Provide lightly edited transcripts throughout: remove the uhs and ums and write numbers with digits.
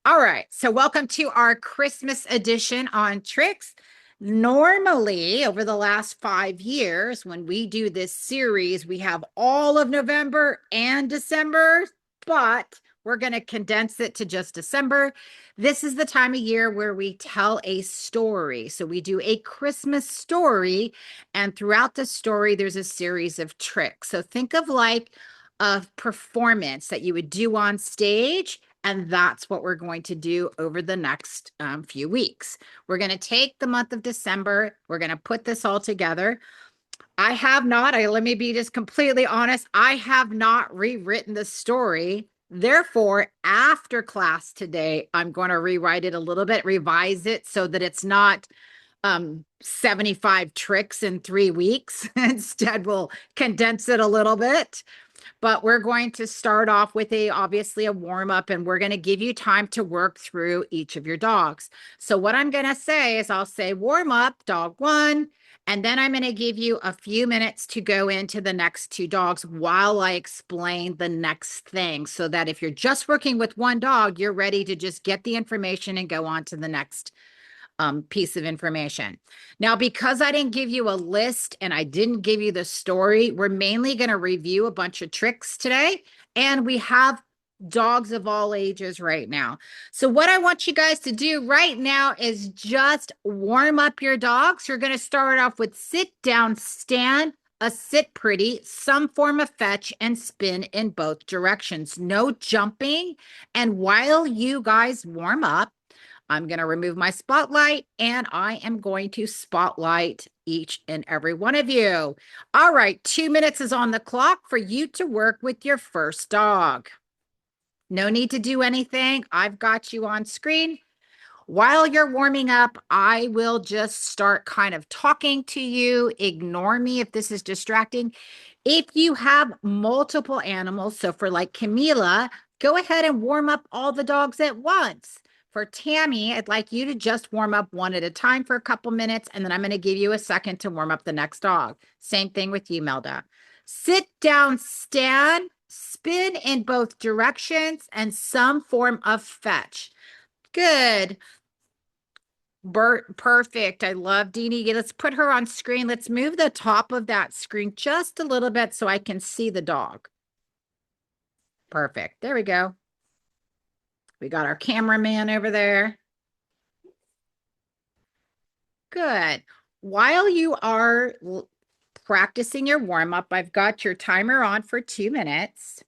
All right, so welcome to our Christmas edition on tricks. Normally, over the last 5 years, when we do this series, we have all of November and December, but we're going to condense it to just December. This is the time of year where we tell a story. So we do a Christmas story, and throughout the story, there's a series of tricks. So think of like a performance that you would do on stage. And that's what we're going to do over the next few weeks. We're going to take the month of December. We're going to put this all together. Let me be just completely honest. I have not rewritten the story. Therefore, after class today, I'm going to rewrite it a little bit, revise it so that it's not 75 tricks in 3 weeks. Instead, we'll condense it a little bit. But we're going to start off with obviously a warm up, and we're going to give you time to work through each of your dogs. So what I'm going to say is I'll say warm up, dog one, and then I'm going to give you a few minutes to go into the next two dogs while I explain the next thing, so that if you're just working with one dog, you're ready to just get the information and go on to the next piece of information. Now, because I didn't give you a list and I didn't give you the story, we're mainly going to review a bunch of tricks today. And we have dogs of all ages right now. So what I want you guys to do right now is just warm up your dogs. You're going to start off with sit down, stand, a sit pretty, some form of fetch, and spin in both directions. No jumping. And while you guys warm up, I'm going to remove my spotlight and I am going to spotlight each and every one of you. All right, 2 minutes is on the clock for you to work with your first dog. No need to do anything. I've got you on screen. While you're warming up, I will just start kind of talking to you. Ignore me if this is distracting. If you have multiple animals, so for like Camila, go ahead and warm up all the dogs at once. For Tammy, I'd like you to just warm up one at a time for a couple minutes, and then I'm going to give you a second to warm up the next dog. Same thing with you, Melda. Sit down, stand, spin in both directions, and some form of fetch. Good. Bert, perfect. I love Deanie. Let's put her on screen. Let's move the top of that screen just a little bit so I can see the dog. Perfect. There we go. We got our cameraman over there. Good. While you are practicing your warm-up, I've got your timer on for 2 minutes.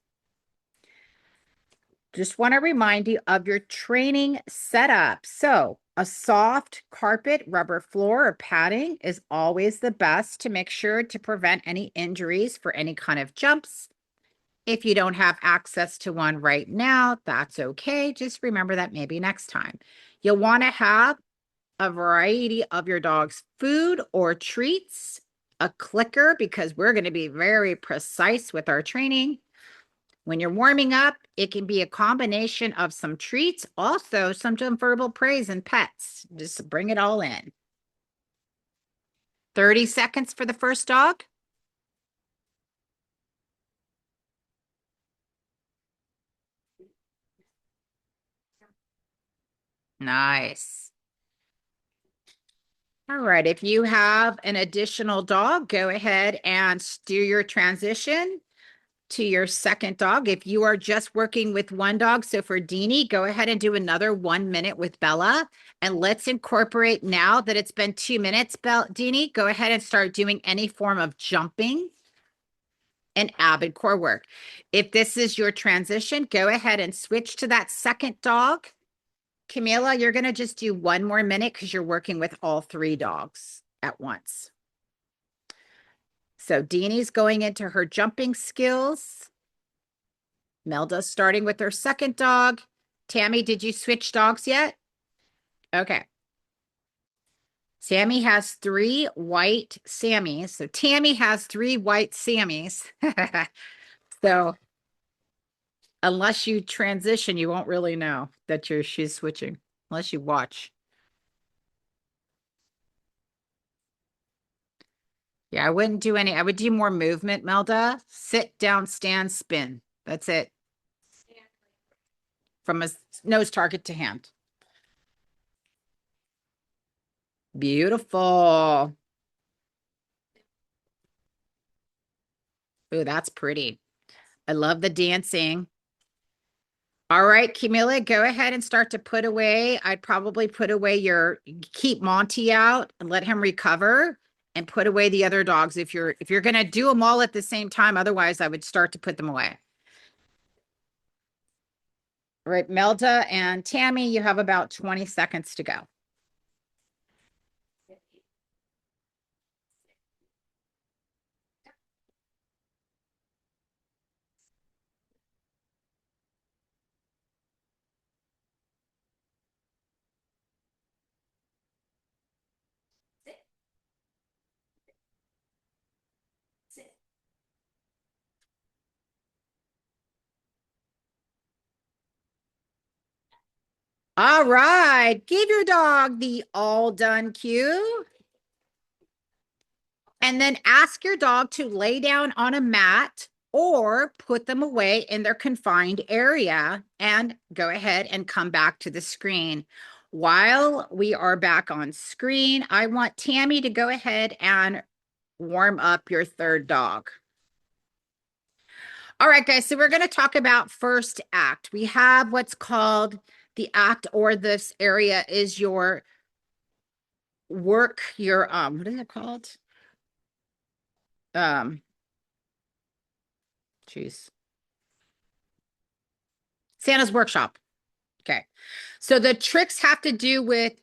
Just want to remind you of your training setup. So a soft carpet, rubber floor, or padding is always the best to make sure to prevent any injuries for any kind of jumps. If you don't have access to one right now, that's okay. Just remember that maybe next time. You'll want to have a variety of your dog's food or treats, a clicker, because we're going to be very precise with our training. When you're warming up, it can be a combination of some treats, also some verbal praise and pets. Just bring it all in. 30 seconds for the first dog. Nice. All right, if you have an additional dog, go ahead and do your transition to your second dog. If you are just working with one dog, so for Deanie, go ahead and do another 1 minute with Bella. And let's incorporate, now that it's been 2 minutes, Deanie, go ahead and start doing any form of jumping and avid core work. If this is your transition, go ahead and switch to that second dog. Camila, you're going to just do 1 more minute because you're working with all 3 dogs at once. So Deanie's going into her jumping skills. Melda's starting with her second dog. Tammy, did you switch dogs yet? Okay. Sammy has 3 white Sammys. So Tammy has 3 white Sammys. So unless you transition, you won't really know that she's switching, unless you watch. Yeah, I wouldn't do any. I would do more movement, Melda. Sit down, stand, spin. That's it. from a nose target to hand. Beautiful. Ooh, that's pretty. I love the dancing. All right, Camilla, go ahead and start to put away. I'd probably put away keep Monty out and let him recover and put away the other dogs if you're going to do them all at the same time. Otherwise, I would start to put them away. All right, Melda and Tammy, you have about 20 seconds to go. All right, give your dog the all done cue. And then ask your dog to lay down on a mat or put them away in their confined area and go ahead and come back to the screen. While we are back on screen, I want Tammy to go ahead and warm up your third dog. All right, guys, so we're going to talk about first act. We have what's called the act, or this area is your work, what is it called? Geez. Santa's workshop. Okay. So the tricks have to do with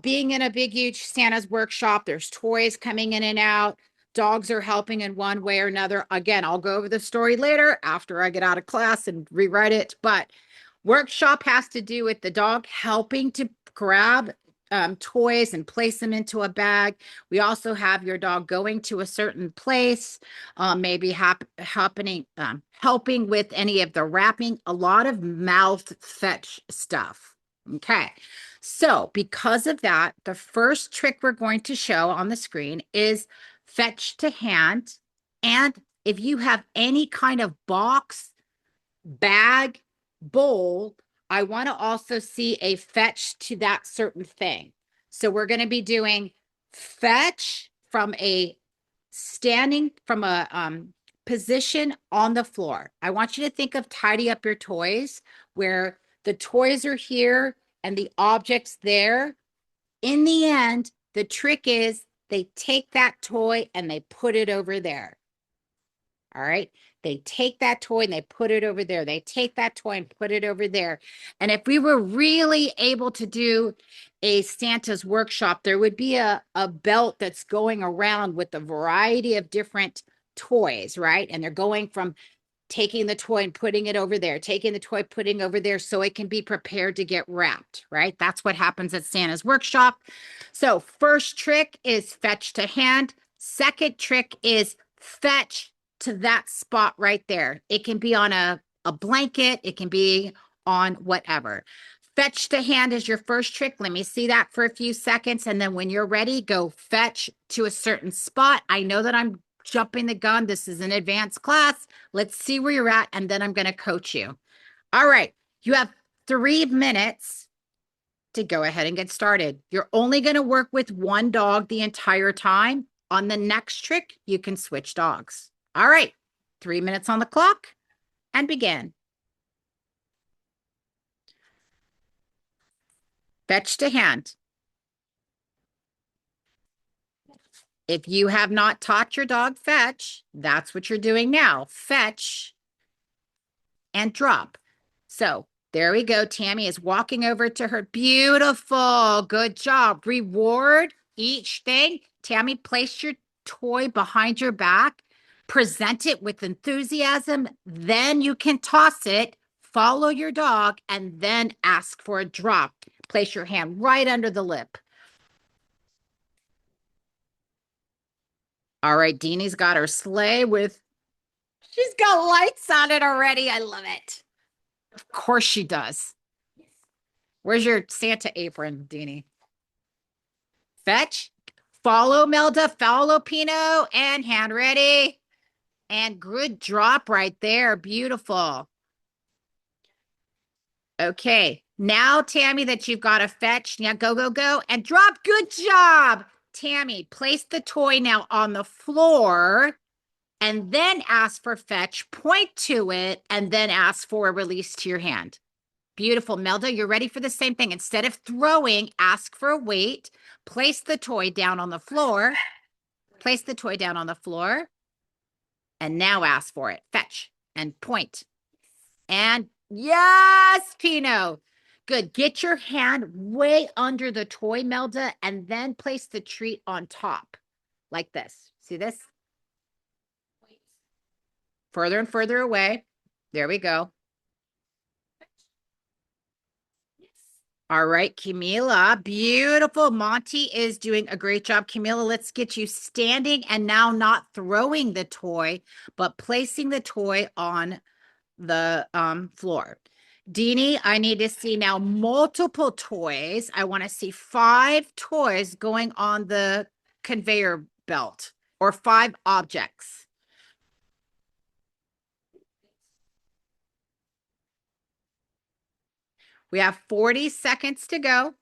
being in a big, huge Santa's workshop. There's toys coming in and out. Dogs are helping in one way or another. Again, I'll go over the story later after I get out of class and rewrite it. But workshop has to do with the dog helping to grab toys and place them into a bag. We also have your dog going to a certain place, maybe helping with any of the wrapping, a lot of mouth fetch stuff. Okay. So because of that, the first trick we're going to show on the screen is fetch to hand. And if you have any kind of box, bag, bowl, I want to also see a fetch to that certain thing. So we're going to be doing fetch from a position on the floor. I want you to think of tidy up your toys where the toys are here and the objects there. In the end, the trick is they take that toy and they put it over there. All right. They take that toy and they put it over there. They take that toy and put it over there. And if we were really able to do a Santa's workshop, there would be a belt that's going around with a variety of different toys, right? And they're going from taking the toy and putting it over there, taking the toy, putting over there so it can be prepared to get wrapped, right? That's what happens at Santa's workshop. So first trick is fetch to hand. Second trick is fetch to that spot right there. It can be on a blanket. It can be on whatever. Fetch to hand is your first trick. Let me see that for a few seconds. And then when you're ready, go fetch to a certain spot. I know that I'm jumping the gun. This is an advanced class. Let's see where you're at, and then I'm going to coach you. All right. You have 3 minutes to go ahead and get started. You're only going to work with one dog the entire time. On the next trick, you can switch dogs. All right. 3 minutes on the clock and begin. Fetch to hand. If you have not taught your dog fetch, that's what you're doing now. Fetch and drop. So there we go. Tammy is walking over to her. Beautiful. Good job. Reward each thing. Tammy, place your toy behind your back. Present it with enthusiasm. Then you can toss it. Follow your dog and then ask for a drop. Place your hand right under the lip. All right, Deanie's got her sleigh she's got lights on it already. I love it. Of course she does. Where's your Santa apron, Deanie? Fetch. Follow Melda, follow Pino, and hand ready. And good drop right there. Beautiful. Okay. Now, Tammy, that you've got a fetch, now go, go, go, and drop. Good job. Tammy, place the toy now on the floor and then ask for fetch, point to it, and then ask for a release to your hand. Beautiful. Melda, you're ready for the same thing. Instead of throwing, ask for a wait. Place the toy down on the floor. Place the toy down on the floor. And now ask for it. Fetch and point. And yes, Pino. Good. Get your hand way under the toy, Melda, and then place the treat on top like this. See this? Further and further away. There we go. All right, Camila. Beautiful. Monty is doing a great job. Camila, let's get you standing and now not throwing the toy, but placing the toy on the floor. Deanie, I need to see now multiple toys. I want to see 5 toys going on the conveyor belt or 5 objects. We have 40 seconds to go.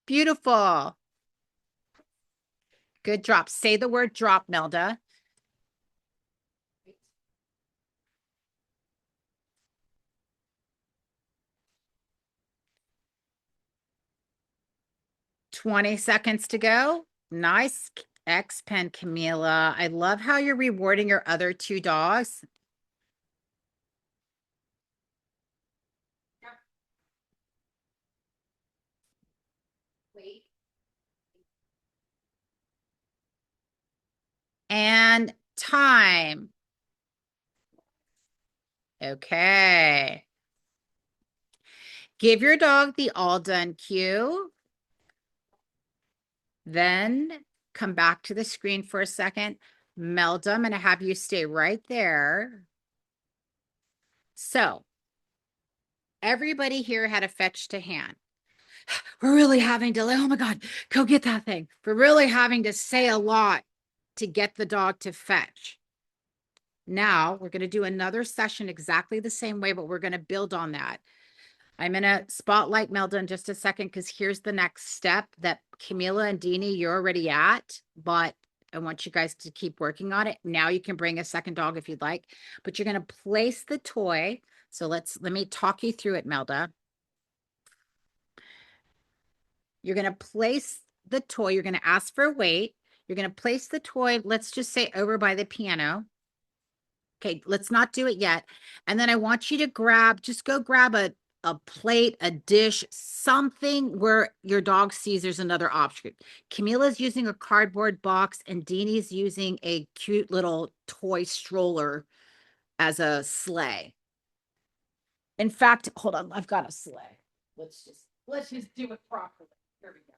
Beautiful. Good drop. Say the word drop, Melda. 20 seconds to go. Nice X pen, Camila. I love how you're rewarding your other 2 dogs. And time. Okay. Give your dog the all done cue. Then come back to the screen for a second. Melda, I'm going to have you stay right there. So everybody here had a fetch to hand. We're really having to, oh my God, go get that thing. We're really having to say a lot to get the dog to fetch. Now we're going to do another session exactly the same way, but we're going to build on that. I'm going to spotlight Melda in just a second because here's the next step that Camila and Deanie, you're already at, but I want you guys to keep working on it. Now you can bring a second dog if you'd like, but you're going to place the toy. So let me talk you through it, Melda. You're going to place the toy. You're going to ask for a wait. You're going to place the toy, let's just say over by the piano. Okay, let's not do it yet. And then I want you to just go grab a plate, a dish, something where your dog sees there's another object. Camila's using a cardboard box and Deanie's using a cute little toy stroller as a sleigh. In fact, hold on, I've got a sleigh. Let's just do it properly. Here we go.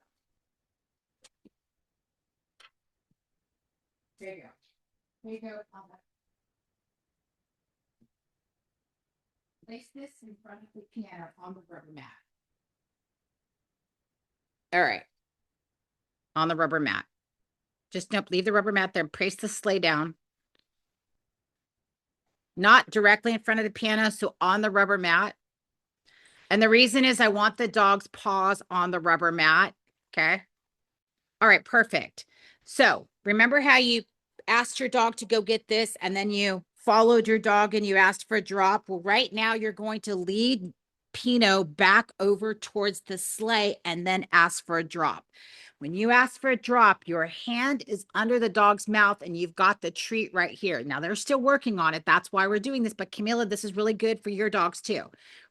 There you go. There you go. Place this in front of the piano on the rubber mat. All right. On the rubber mat. Just nope, leave the rubber mat there. Place the sleigh down. Not directly in front of the piano, so on the rubber mat. And the reason is I want the dog's paws on the rubber mat. Okay. All right, perfect. So remember how you asked your dog to go get this and then you followed your dog and you asked for a drop? Well, right now you're going to lead Pino back over towards the sleigh and then ask for a drop. When you ask for a drop, your hand is under the dog's mouth and you've got the treat right here. Now they're still working on it. That's why we're doing this. But Camila, this is really good for your dogs too,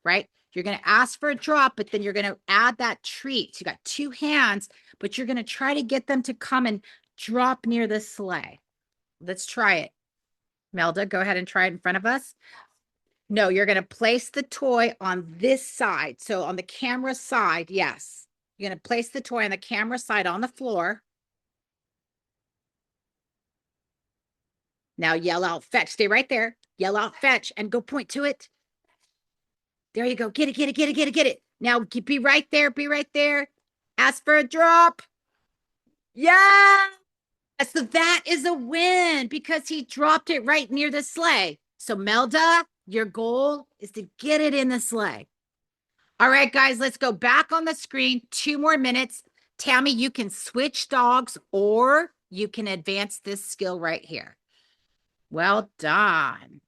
right? You're going to ask for a drop, but then you're going to add that treat. So you got 2 hands, but you're going to try to get them to come and drop near the sleigh. Let's try it. Melda, go ahead and try it in front of us. No, you're going to place the toy on this side. So on the camera side, yes. You're going to place the toy on the camera side on the floor. Now yell out, fetch. Stay right there. Yell out, fetch, and go point to it. There you go. Get it, get it, get it, get it, get it. Now be right there. Be right there. Ask for a drop. Yeah. So that is a win because he dropped it right near the sleigh. So Melda, Your goal is to get it in the sleigh. All right, guys, let's go back on the screen. 2 more minutes. Tammy, you can switch dogs or you can advance this skill right here. Well done.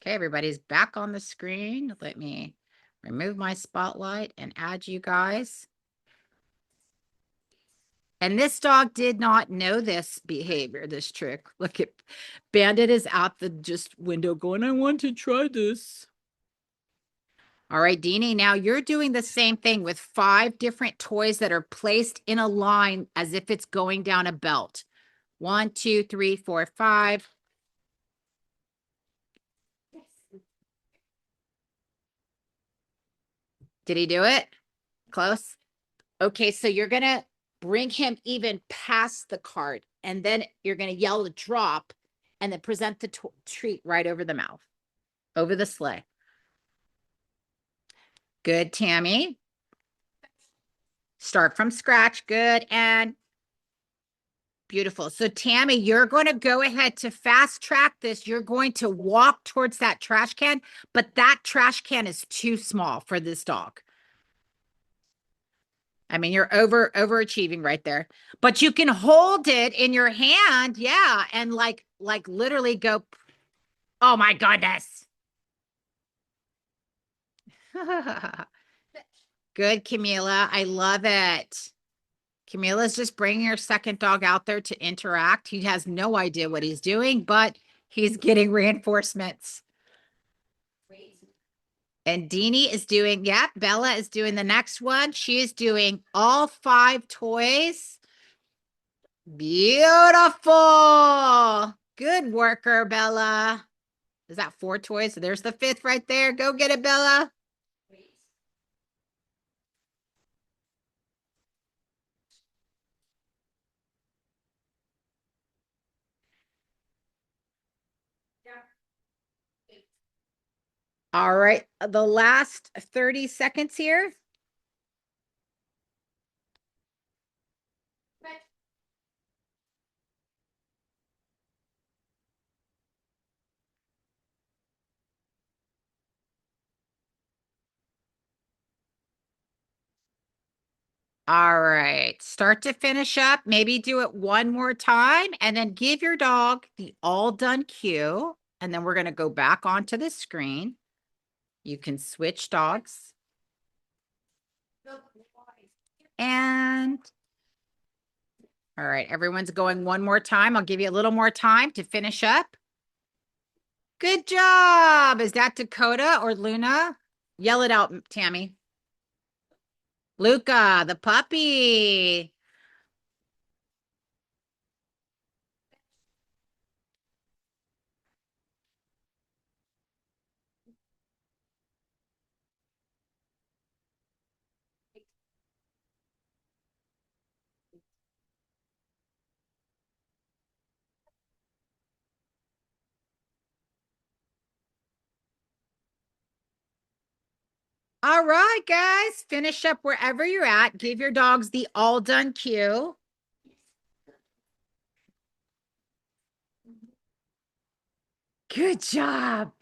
Okay, everybody's back on the screen. Let me remove my spotlight and add you guys. And this dog did not know this behavior, this trick. Look at Bandit is out the just window going, I want to try this. All right, Deanie, now you're doing the same thing with 5 different toys that are placed in a line as if it's going down a belt. 1, 2, 3, 4, 5. Did he do it? Close? Okay, so you're going to bring him even past the cart, and then you're going to yell a drop and then present the treat right over the mouth, over the sleigh. Good, Tammy. Start from scratch. Good. And beautiful. So, Tammy, you're going to go ahead to fast track this. You're going to walk towards that trash can, but that trash can is too small for this dog. I mean, you're overachieving right there, but you can hold it in your hand. Yeah. And like literally go, oh my goodness. Good, Camila. I love it. Camila's just bringing her second dog out there to interact. He has no idea what he's doing, but he's getting reinforcements. And Deanie is doing, yep, Bella is doing the next one. She is doing all 5 toys. Beautiful. Good worker, Bella. Is that 4 toys? So there's the 5th right there. Go get it, Bella. All right, the last 30 seconds here. All right, start to finish up. Maybe do it one more time and then give your dog the all done cue. And then we're going to go back onto the screen. You can switch dogs. And all right, everyone's going one more time. I'll give you a little more time to finish up. Good job. Is that Dakota or Luna? Yell it out, Tammy. Luca, the puppy. All right, guys, finish up wherever you're at. Give your dogs the all done cue. Good job.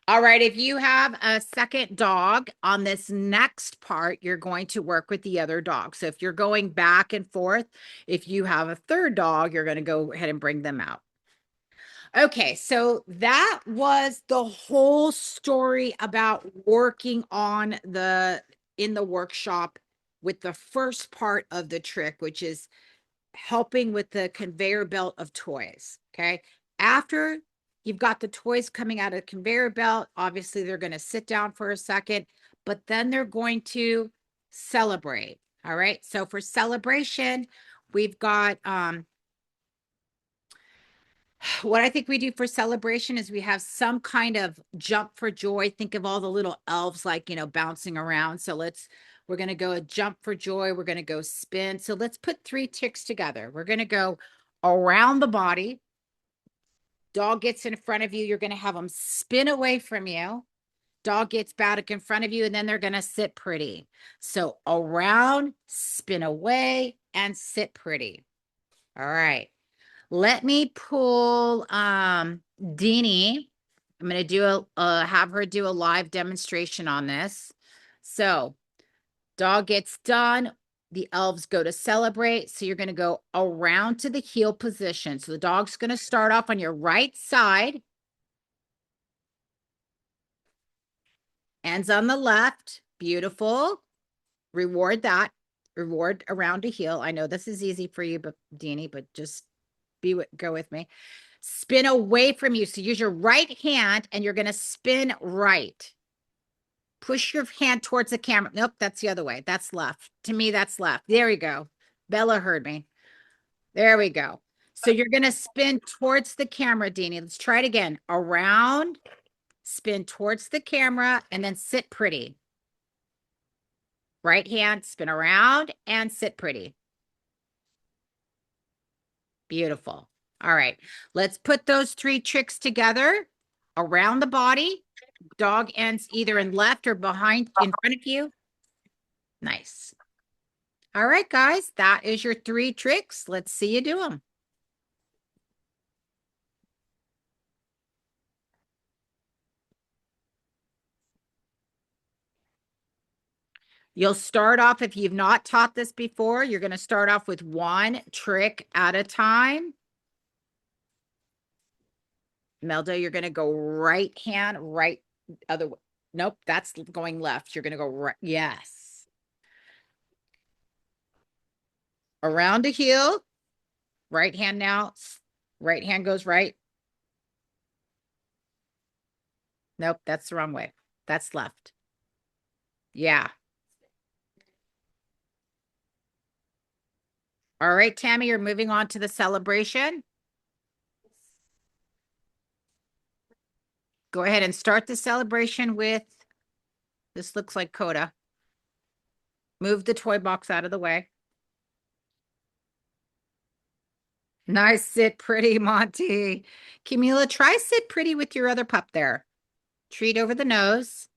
All right, if you have a second dog on this next part, you're going to work with the other dog. So if you're going back and forth, if you have a third dog, you're going to go ahead and bring them out. Okay, so that was the whole story about working on in the workshop with the first part of the trick, which is helping with the conveyor belt of toys. Okay. After you've got the toys coming out of the conveyor belt, obviously they're going to sit down for a second, but then they're going to celebrate. All right. So for celebration, we've got what I think we do for celebration is we have some kind of jump for joy. Think of all the little elves like, bouncing around. So we're going to go a jump for joy. We're going to go spin. So let's put 3 ticks together. We're going to go around the body. Dog gets in front of you. You're going to have them spin away from you. Dog gets back in front of you, and then they're going to sit pretty. So around, spin away, and sit pretty. All right. Let me pull Deanie. I'm going to do have her do a live demonstration on this. So, dog gets done. The elves go to celebrate. So you're going to go around to the heel position. So the dog's going to start off on your right side. Ends on the left. Beautiful. Reward that. Reward around a heel. I know this is easy for you, but Deanie, but just go with me. Spin away from you. So use your right hand and you're going to spin right. Push your hand towards the camera. Nope, that's the other way. That's left. To me, that's left. There we go. Bella heard me. There we go. So you're going to spin towards the camera, Deanie. Let's try it again. Around, spin towards the camera, and then sit pretty. Right hand, spin around, and sit pretty. Beautiful. All right. Let's put those 3 tricks together. Around the body. Dog ends either in left or behind, in front of you. Nice. All right, guys. That is your 3 tricks. Let's see you do them. You'll start off, if you've not taught this before, you're going to start off with 1 trick at a time. Melda, you're going to go right hand, right other way. Nope, that's going left. You're going to go right. Yes. Around a heel. Right hand now. Right hand goes right. Nope, that's the wrong way. That's left. Yeah. All right, Tammy, you're moving on to the celebration. Go ahead and start the celebration with, this looks like Coda. Move the toy box out of the way. Nice, sit pretty, Monty. Camila, try sit pretty with your other pup there. Treat over the nose.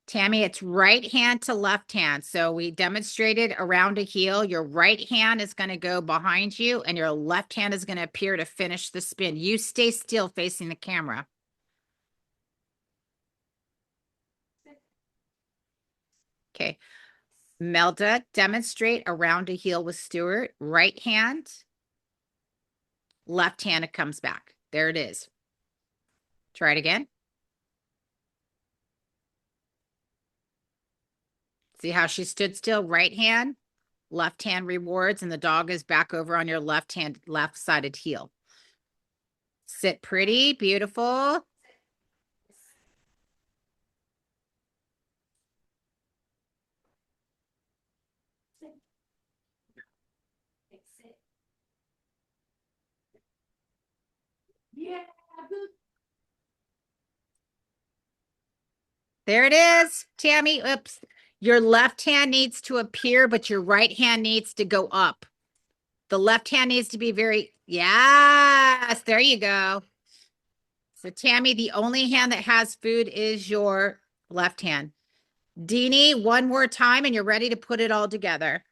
Tammy, it's right hand to left hand. So we demonstrated around a heel. Your right hand is going to go behind you and your left hand is going to appear to finish the spin. You stay still facing the camera. Okay. Melda, demonstrate around a heel with Stuart. Right hand, left hand, it comes back. There it is. Try it again. See how she stood still? Right hand, left hand rewards, and the dog is back over on your left hand, left-sided heel. Sit pretty, beautiful. Yeah. There it is, Tammy. Oops. Your left hand needs to appear, but your right hand needs to go up. The left hand needs to be very, yes, there you go. So Tammy, the only hand that has food is your left hand. Deanie, one more time and you're ready to put it all together.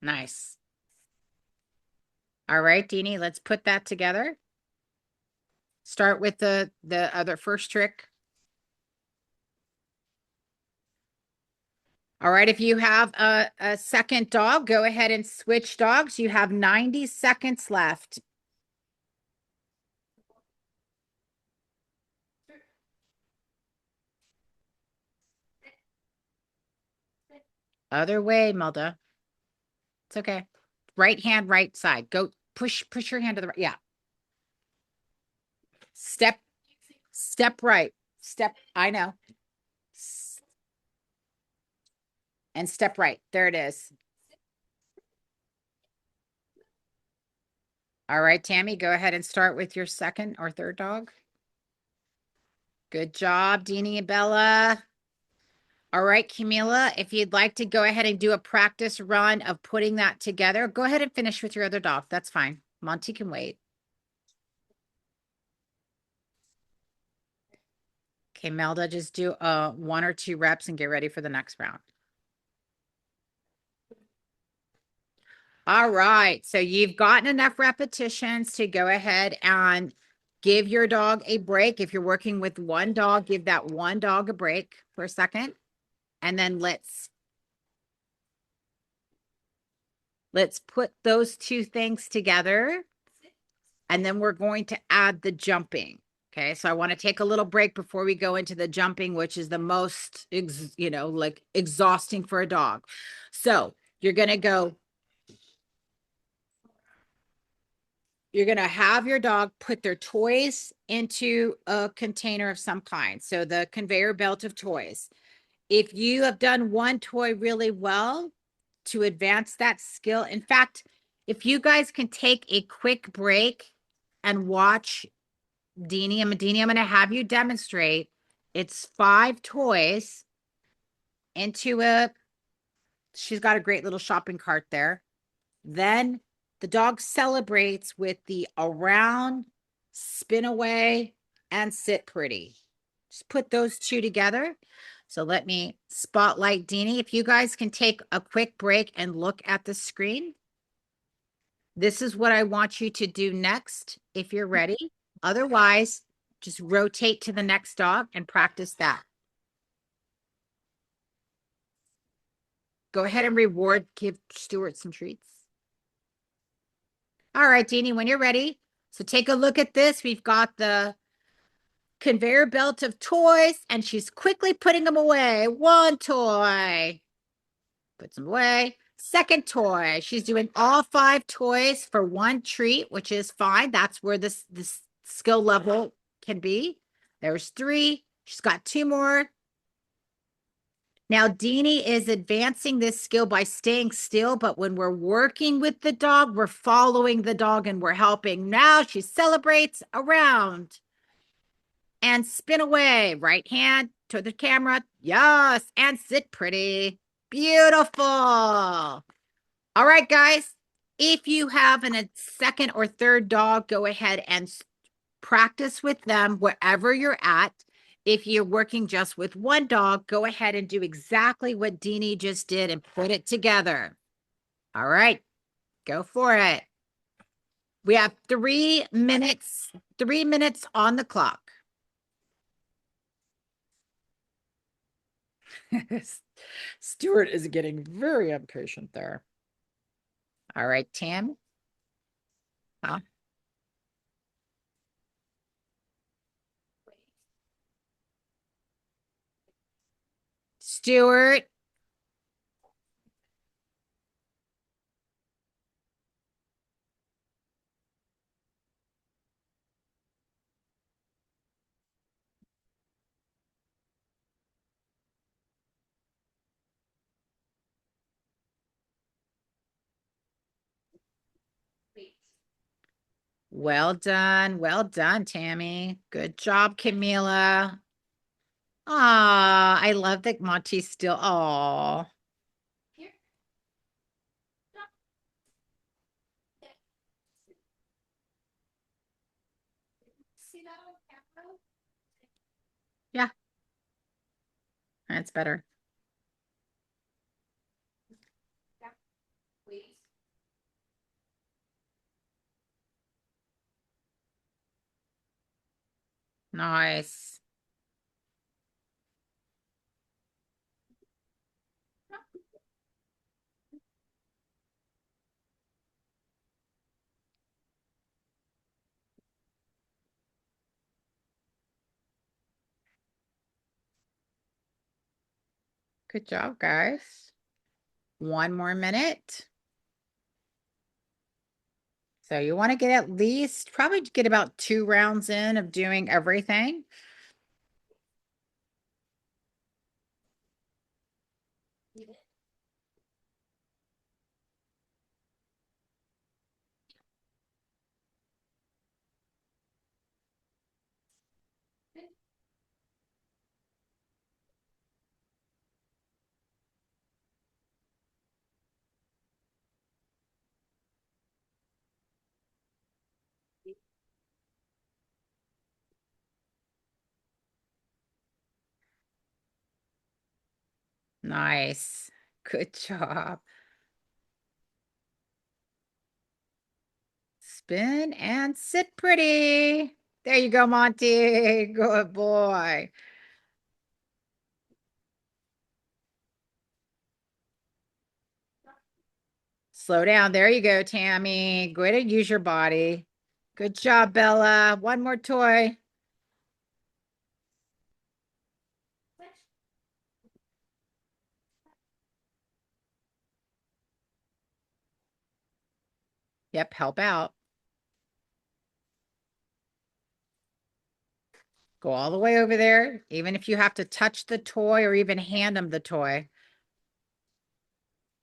Nice. All right, Deanie, let's put that together. Start with the other first trick. All right, if you have a second dog, go ahead and switch dogs. You have 90 seconds left. Other way, Melda. It's okay. Right hand, right side. Go push your hand to the right. Yeah. Step right. I know. And step right. There it is. All right, Tammy, go ahead and start with your second or third dog. Good job, Deanie and Bella. All right, Camila, if you'd like to go ahead and do a practice run of putting that together, go ahead and finish with your other dog. That's fine. Monty can wait. Okay, Melda, just do 1 or 2 reps and get ready for the next round. All right. So you've gotten enough repetitions to go ahead and give your dog a break. If you're working with one dog, give that one dog a break for a second. And then let's put those two things together. And then we're going to add the jumping. Okay, so I want to take a little break before we go into the jumping, which is the most, like exhausting for a dog. So you're going to have your dog put their toys into a container of some kind. So the conveyor belt of toys. If you have done one toy really well to advance that skill, in fact, if you guys can take a quick break and watch Deanie, I'm going to have you demonstrate. It's 5 toys into she's got a great little shopping cart there. Then the dog celebrates with the around, spin away, and sit pretty. Just put those two together. So let me spotlight Deanie. If you guys can take a quick break and look at the screen. This is what I want you to do next if you're ready. Otherwise, just rotate to the next dog and practice that. Go ahead and give Stuart some treats. All right, Deanie, when you're ready. So take a look at this. We've got the conveyor belt of toys, and she's quickly putting them away. One toy. Puts them away. Second toy. She's doing all 5 toys for one treat, which is fine. That's where this skill level can be. There's 3. She's got 2 more. Now, Deanie is advancing this skill by staying still, but when we're working with the dog, we're following the dog and we're helping. Now she celebrates around and spin away. Right hand to the camera. Yes, and sit pretty. Beautiful. All right, guys. If you have a second or third dog, go ahead and practice with them wherever you're at. If you're working just with one dog, go ahead and do exactly what Deanie just did and put it together. All right, go for it. We have 3 minutes, 3 minutes on the clock. Stuart is getting very impatient there. All right, Tim. Huh? Stuart. Well done, Tammy. Good job, Camila. Ah, I love that Monty's still. Oh, yeah, that's better. Nice. Good job, guys. 1 more minute. So you want to get at least probably get about 2 rounds in of doing everything. Nice. Good job. Spin and sit pretty. There you go, Monty. Good boy. Slow down. There you go, Tammy. Go ahead and use your body. Good job, Bella. One more toy. Yep, help out. Go all the way over there, even if you have to touch the toy or even hand them the toy.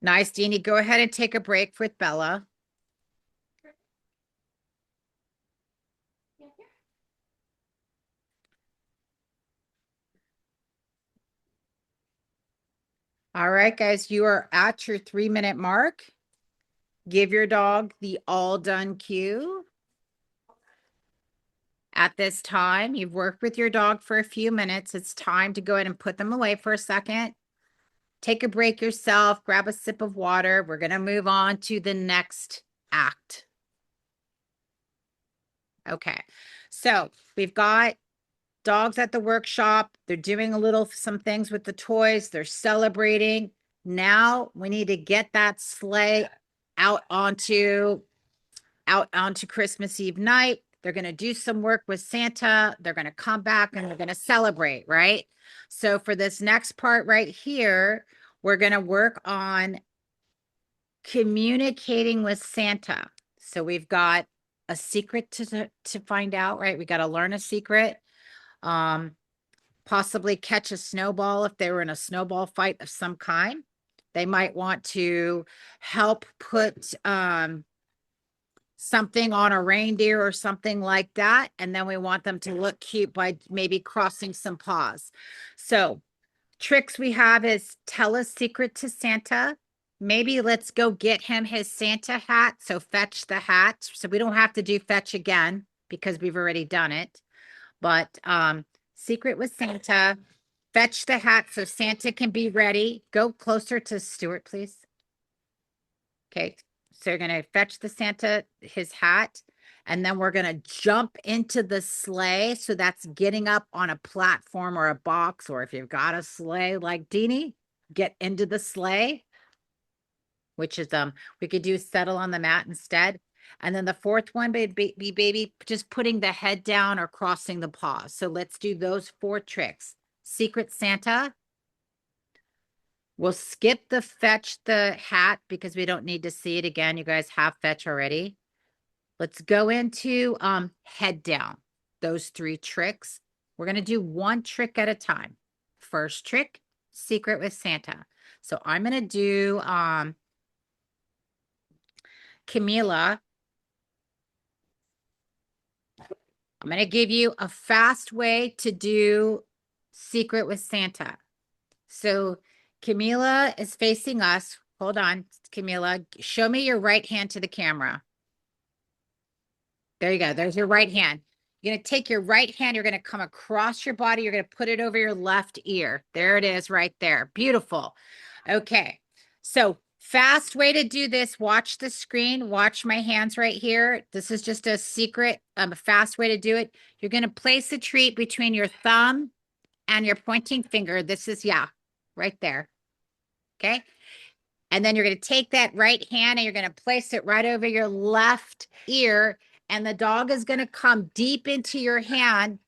Nice, Deanie. Go ahead and take a break with Bella. All right, guys, you are at your 3-minute mark. Give your dog the all done cue. At this time, you've worked with your dog for a few minutes. It's time to go ahead and put them away for a second. Take a break yourself, grab a sip of water. We're going to move on to the next act. Okay, so we've got dogs at the workshop. They're doing some things with the toys. They're celebrating. Now we need to get that sleigh out onto Christmas Eve night. They're going to do some work with Santa. They're going to come back and they're going to celebrate, right? So for this next part right here, we're going to work on communicating with Santa. So we've got a secret to find out, right? We got to learn a secret. Possibly catch a snowball if they were in a snowball fight of some kind. They might want to help put something on a reindeer or something like that. And then we want them to look cute by maybe crossing some paws. So tricks we have is tell a secret to Santa. Maybe let's go get him his Santa hat. So fetch the hat. So we don't have to do fetch again because we've already done it. But secret with Santa, fetch the hat so Santa can be ready. Go closer to Stuart, please. Okay, so you're gonna fetch the Santa his hat, and then we're gonna jump into the sleigh. So that's getting up on a platform or a box, or if you've got a sleigh like Deanie, get into the sleigh, which is we could do settle on the mat instead. And then the fourth one, baby, just putting the head down or crossing the paws. So let's do those 4 tricks. Secret Santa. We'll skip the fetch the hat because we don't need to see it again. You guys have fetch already. Let's go into head down. Those 3 tricks. We're going to do one trick at a time. First trick, secret with Santa. So I'm going to do Camila. I'm going to give you a fast way to do secret with Santa. So Camila is facing us. Hold on, Camila. Show me your right hand to the camera. There you go. There's your right hand. You're going to take your right hand. You're going to come across your body. You're going to put it over your left ear. There it is right there. Beautiful. Okay. So fast way to do this. Watch the screen. Watch my hands right here. This is just a secret, a fast way to do it. You're going to place a treat between your thumb and your pointing finger. This is, yeah, right there. Okay. And then you're going to take that right hand and you're going to place it right over your left ear. And the dog is going to come deep into your hand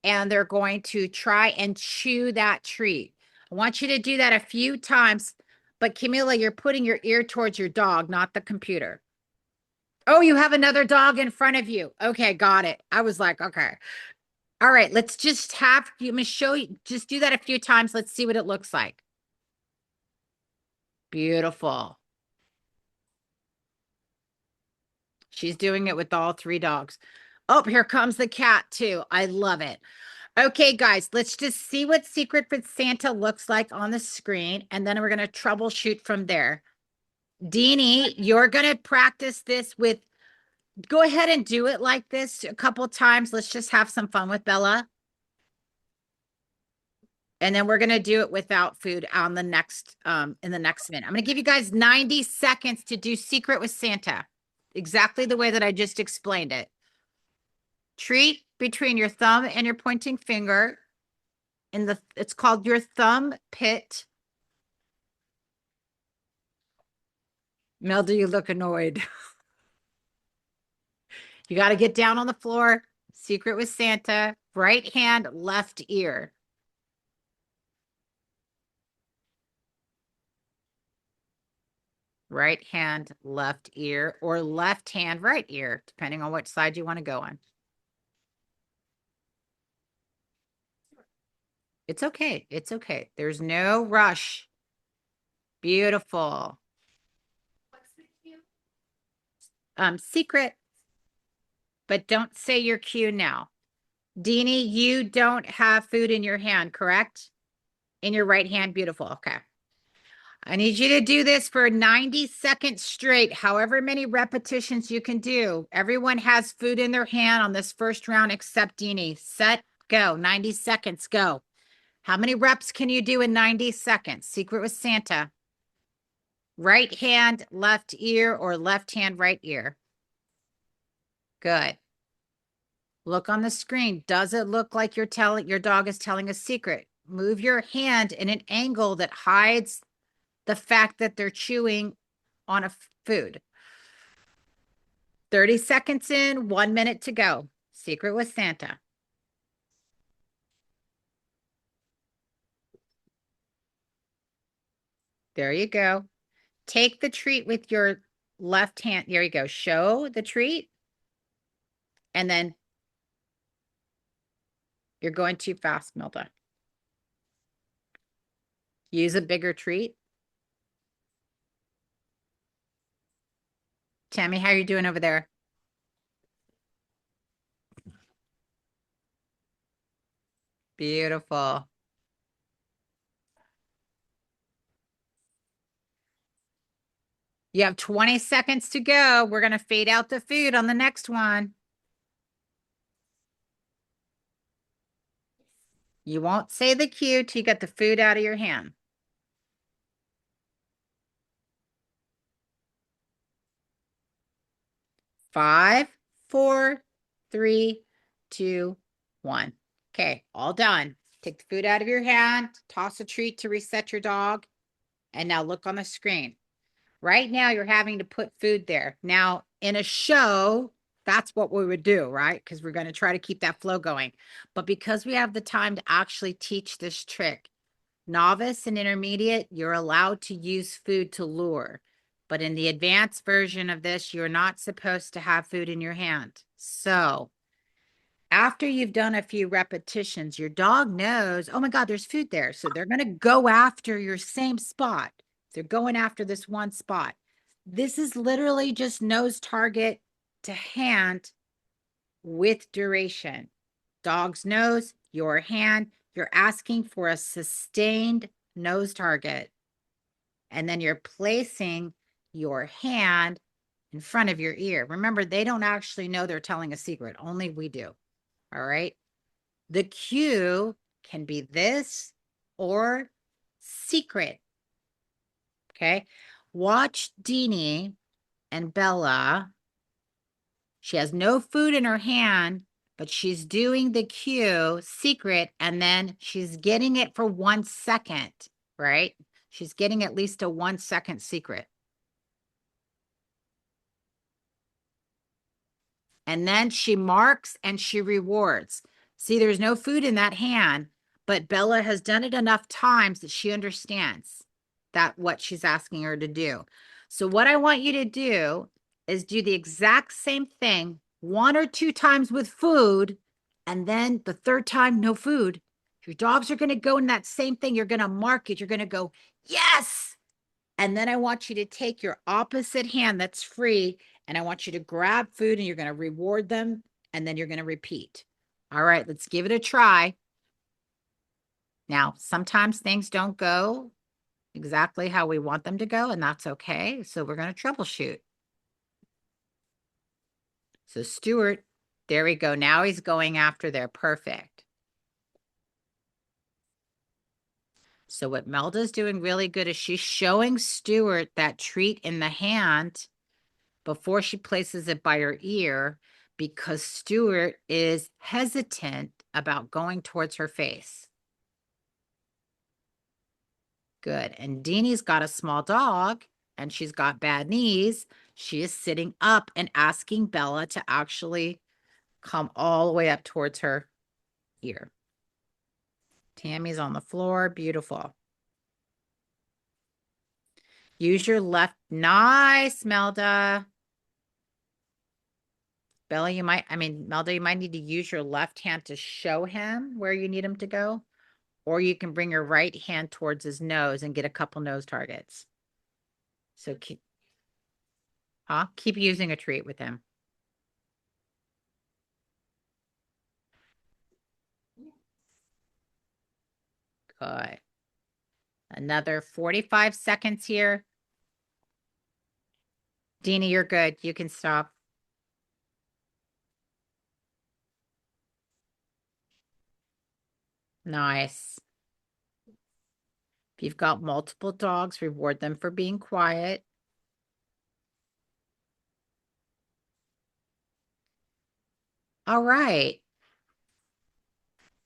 and they're going to try and chew that treat. I want you to do that a few times. But Camila, you're putting your ear towards your dog, not the computer. Oh, you have another dog in front of you. Okay, got it. I was like, okay. All right, let's just have you show you. Just do that a few times. Let's see what it looks like. Beautiful. She's doing it with all 3 dogs. Oh, here comes the cat too. I love it. Okay, guys, let's just see what Secret with Santa looks like on the screen, and then we're going to troubleshoot from there. Deanie, you're going to practice this with, go ahead and do it like this a couple times. Let's just have some fun with Bella. And then we're going to do it without food on the next, in the next minute. I'm going to give you guys 90 seconds to do Secret with Santa. Exactly the way that I just explained it. Treat between your thumb and your pointing finger it's called your thumb pit. Melda, you look annoyed. You got to get down on the floor. Secret with Santa. Right hand, left ear. Right hand, left ear, or left hand, right ear, depending on which side you want to go on. It's okay. It's okay. There's no rush. Beautiful. Secret, but don't say your cue now. Deanie, you don't have food in your hand, correct? In your right hand. Beautiful. Okay. I need you to do this for 90 seconds straight, however many repetitions you can do. Everyone has food in their hand on this first round except Deanie. Set, go. 90 seconds, go. How many reps can you do in 90 seconds? Secret with Santa. Right hand, left ear, or left hand, right ear. Good. Look on the screen. Does it look like your dog is telling a secret? Move your hand in an angle that hides the fact that they're chewing on a food. 30 seconds in, 1 minute to go. Secret with Santa. There you go. Take the treat with your left hand. There you go. Show the treat. And then you're going too fast, Milda. Use a bigger treat. Tammy, how are you doing over there? Beautiful. You have 20 seconds to go. We're going to fade out the food on the next one. You won't say the cue till you get the food out of your hand. 5, 4, 3, 2, 1. Okay, all done. Take the food out of your hand, toss a treat to reset your dog, and now look on the screen. Right now, you're having to put food there. Now, in a show, that's what we would do, right? Because we're going to try to keep that flow going. But because we have the time to actually teach this trick, novice and intermediate, you're allowed to use food to lure. But in the advanced version of this, you're not supposed to have food in your hand. So after you've done a few repetitions, your dog knows, oh my God, there's food there. So they're going to go after your same spot. They're going after this one spot. This is literally just nose target to hand with duration. Dog's nose, your hand, you're asking for a sustained nose target. And then you're placing your hand in front of your ear. Remember, they don't actually know they're telling a secret. Only we do. All right. The cue can be this or secret. Okay. Watch Deanie and Bella. She has no food in her hand, but she's doing the cue secret, and then she's getting it for 1 second, right? She's getting at least a 1 second secret. And then she marks and she rewards. See, there's no food in that hand, but Bella has done it enough times that she understands that what she's asking her to do. So what I want you to do is do the exact same thing 1 or 2 times with food, and then the third time, no food. Your dogs are going to go in that same thing. You're going to mark it. You're going to go, yes. And then I want you to take your opposite hand that's free, and I want you to grab food, and you're going to reward them, and then you're going to repeat. All right, let's give it a try. Now, sometimes things don't go exactly how we want them to go, and that's okay. So we're going to troubleshoot. So Stuart, there we go. Now he's going after there. Perfect. So what Melda's doing really good is she's showing Stuart that treat in the hand before she places it by her ear because Stuart is hesitant about going towards her face. Good. And Deanie's got a small dog and she's got bad knees. She is sitting up and asking Bella to actually come all the way up towards her ear. Tammy's on the floor. Beautiful. Use your left. Nice, Melda. Bella, Melda, you might need to use your left hand to show him where you need him to go. Or you can bring your right hand towards his nose and get a couple nose targets. So keep using a treat with him. Good. Another 45 seconds here. Deanie, you're good. You can stop. Nice. If you've got multiple dogs, reward them for being quiet. All right.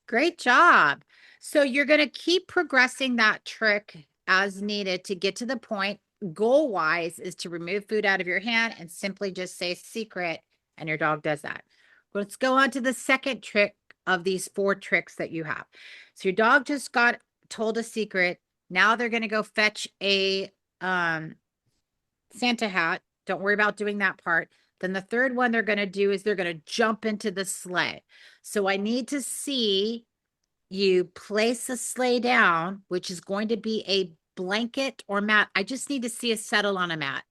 Great job. So you're going to keep progressing that trick as needed to get to the point. Goal wise is to remove food out of your hand and simply just say secret, and your dog does that. Let's go on to the second trick of these 4 tricks that you have. So your dog just got told a secret. Now they're going to go fetch a Santa hat. Don't worry about doing that part. Then the third one they're going to do is they're going to jump into the sleigh. So I need to see you place a sleigh down, which is going to be a blanket or mat. I just need to see a settle on a mat.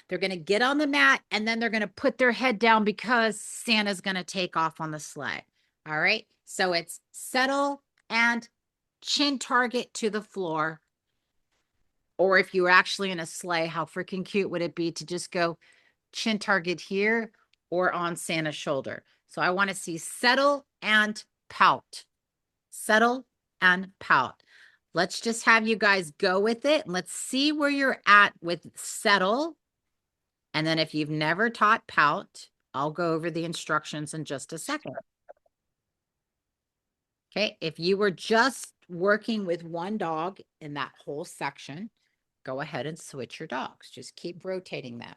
They're going to get on the mat and then they're going to put their head down because Santa's going to take off on the sleigh. All right. So it's settle and chin target to the floor. Or if you were actually in a sleigh, how freaking cute would it be to just go chin target here or on Santa's shoulder? So I want to see settle and pout. Settle and pout. Let's just have you guys go with it. Let's see where you're at with settle. And then if you've never taught pout, I'll go over the instructions in just a second. Okay. If you were just working with one dog in that whole section, go ahead and switch your dogs. Just keep rotating that.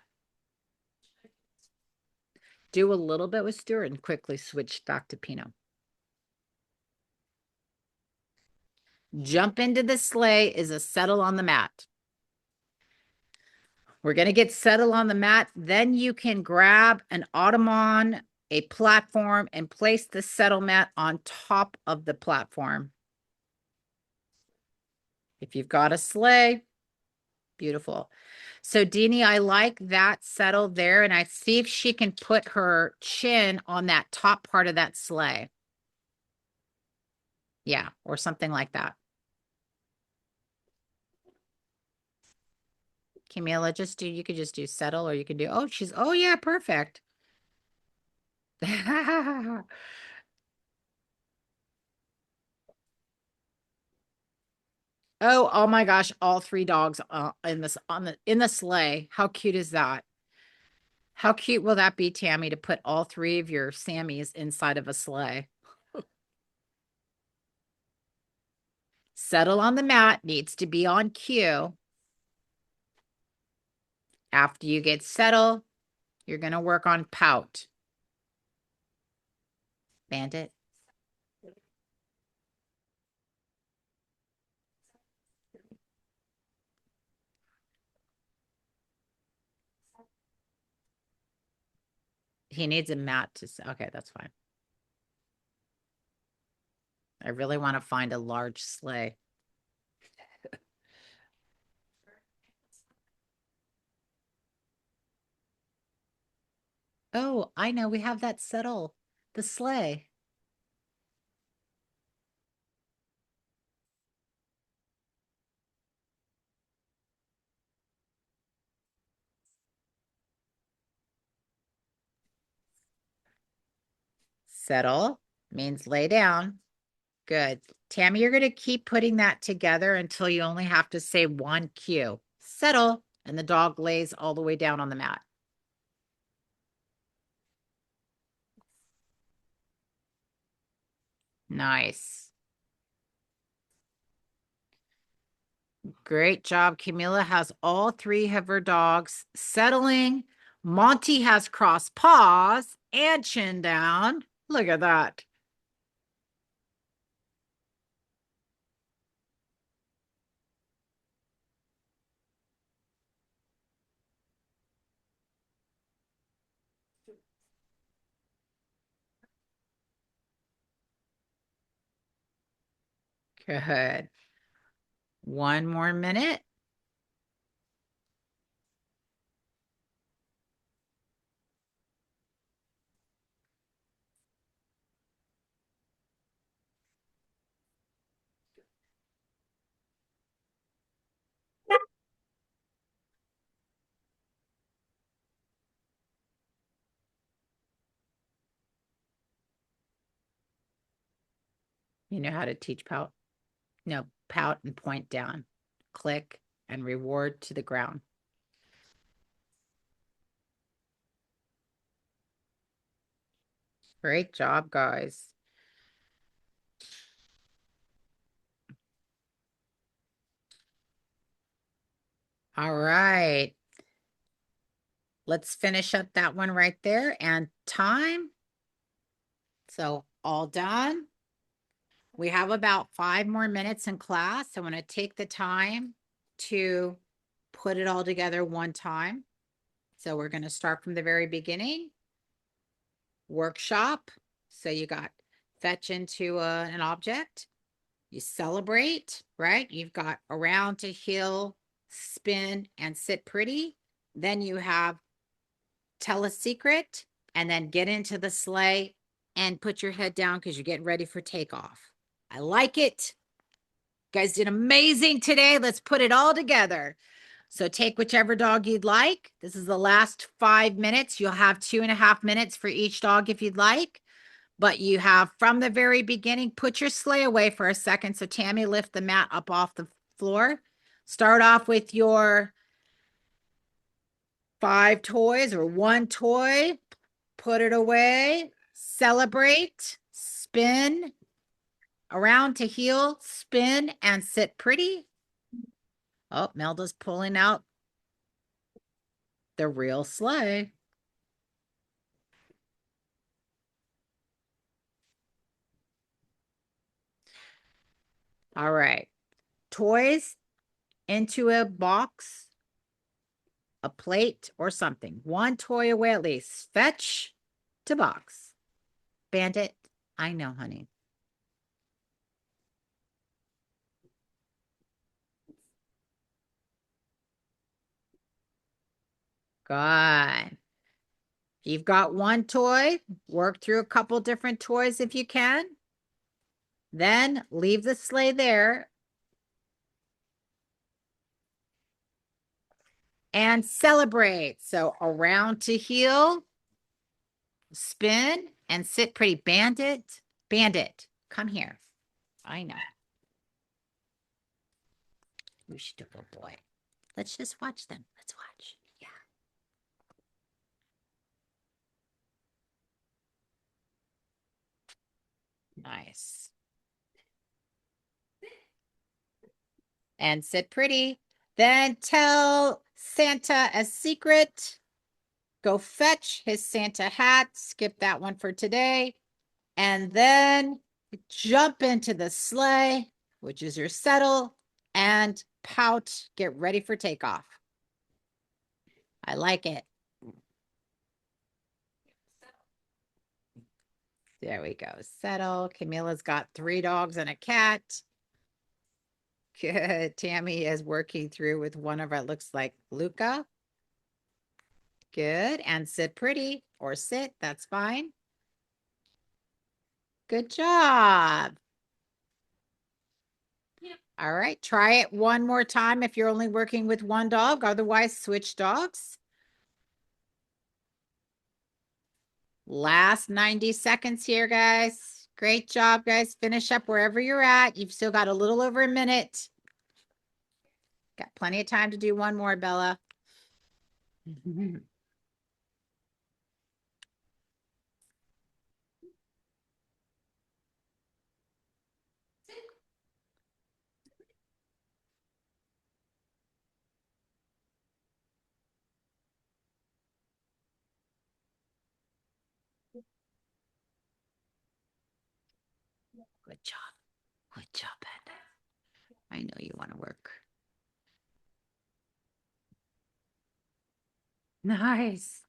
Do a little bit with Stuart and quickly switch back to Pinot. Jump into the sleigh is a settle on the mat. We're going to get settled on the mat. Then you can grab an ottoman, a platform, and place the settle mat on top of the platform. If you've got a sleigh, beautiful. So Deanie, I like that settle there. And I see if she can put her chin on that top part of that sleigh. Yeah, or something like that. Camila, you could just do settle or you can do, oh yeah, perfect. Oh my gosh, all 3 dogs in the sleigh. How cute is that? How cute will that be, Tammy, to put all 3 of your Sammies inside of a sleigh? Settle on the mat needs to be on cue. After you get settled, you're going to work on pout. Bandit. He needs a mat okay, that's fine. I really want to find a large sleigh. Oh, I know. We have that settle. The sleigh. Settle means lay down. Good. Tammy, you're going to keep putting that together until you only have to say one cue. Settle. And the dog lays all the way down on the mat. Nice. Great job. Camila has all three of her dogs settling. Monty has crossed paws and chin down. Look at that. Good. One more minute. You know how to teach pout? No, pout and point down. Click and reward to the ground. Great job, guys. All right. Let's finish up that one right there. And time. So all done. We have about 5 more minutes in class. I want to take the time to put it all together one time. So we're going to start from the very beginning. Workshop. So you got fetch into an object. You celebrate, right? You've got around to heel, spin, and sit pretty. Then you have tell a secret, and then get into the sleigh and put your head down because you're getting ready for takeoff. I like it. You guys did amazing today. Let's put it all together. So take whichever dog you'd like. This is the last 5 minutes. You'll have 2.5 minutes for each dog if you'd like. But you have from the very beginning, put your sleigh away for a second. So Tammy, lift the mat up off the floor. Start off with your 5 toys or 1 toy. Put it away. Celebrate. Spin. Around to heel. Spin and sit pretty. Oh, Melda's pulling out the real sleigh. All right. Toys into a box, a plate, or something. 1 toy away at least. Fetch to box. Bandit. I know, honey. Good. You've got 1 toy. Work through a couple different toys if you can. Then leave the sleigh there. And celebrate. So around to heel, spin, and sit pretty. Bandit, bandit, come here. I know. You stupid boy. Let's just watch them. Let's watch. Yeah. Nice. And sit pretty. Then tell Santa a secret. Go fetch his Santa hat. Skip that one for today. And then jump into the sleigh, which is your settle, and pout. Get ready for takeoff. I like it. There we go. Settle. Camila's got 3 dogs and a cat. Good. Tammy is working through with one of our, looks like Luca. Good. And sit pretty or sit. That's fine. Good job. All right. Try it one more time if you're only working with 1 dog. Otherwise, switch dogs. Last 90 seconds here, guys. Great job, guys. Finish up wherever you're at. You've still got a little over a minute. Got plenty of time to do one more, Bella. Good job. Good job, Ed. I know you want to work. Nice.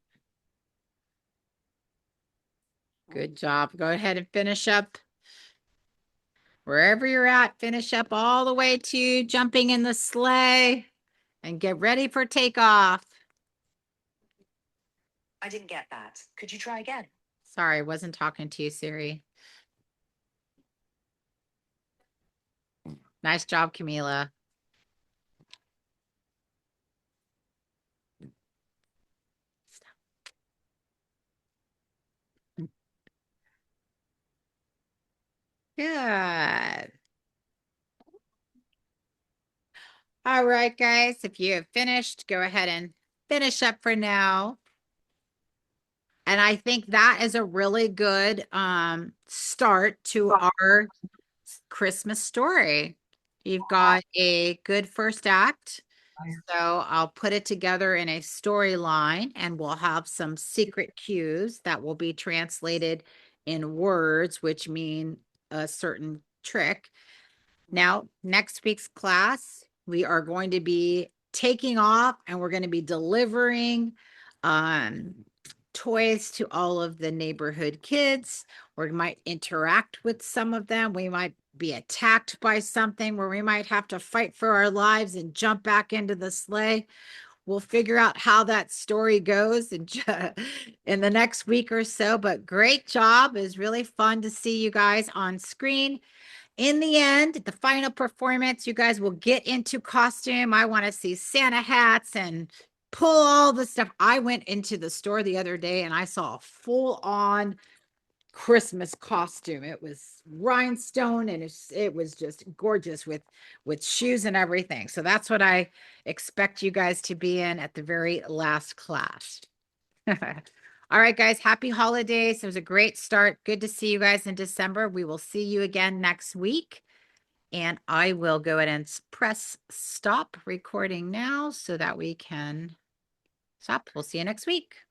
Good job. Go ahead and finish up wherever you're at. Finish up all the way to jumping in the sleigh and get ready for takeoff. I didn't get that. Could you try again? Sorry, wasn't talking to you, Siri. Nice job, Camila. Good. All right, guys, if you have finished, go ahead and finish up for now. And I think that is a really good start to our Christmas story. You've got a good first act. So I'll put it together in a storyline and we'll have some secret cues that will be translated in words, which mean a certain trick. Now, next week's class, we are going to be taking off and we're going to be delivering um, toys to all of the neighborhood kids. We might interact with some of them. We might be attacked by something where we might have to fight for our lives and jump back into the sleigh. We'll figure out how that story goes in the next week or so. But great job. It was really fun to see you guys on screen. In the end, the final performance, you guys will get into costume. I want to see Santa hats and pull all the stuff. I went into the store the other day and I saw a full on Christmas costume. It was rhinestone and it was just gorgeous with shoes and everything. So that's what I expect you guys to be in at the very last class. All right, guys, happy holidays. It was a great start. Good to see you guys in December. We will see you again next week. And I will go ahead and press stop recording now so that we can stop. We'll see you next week.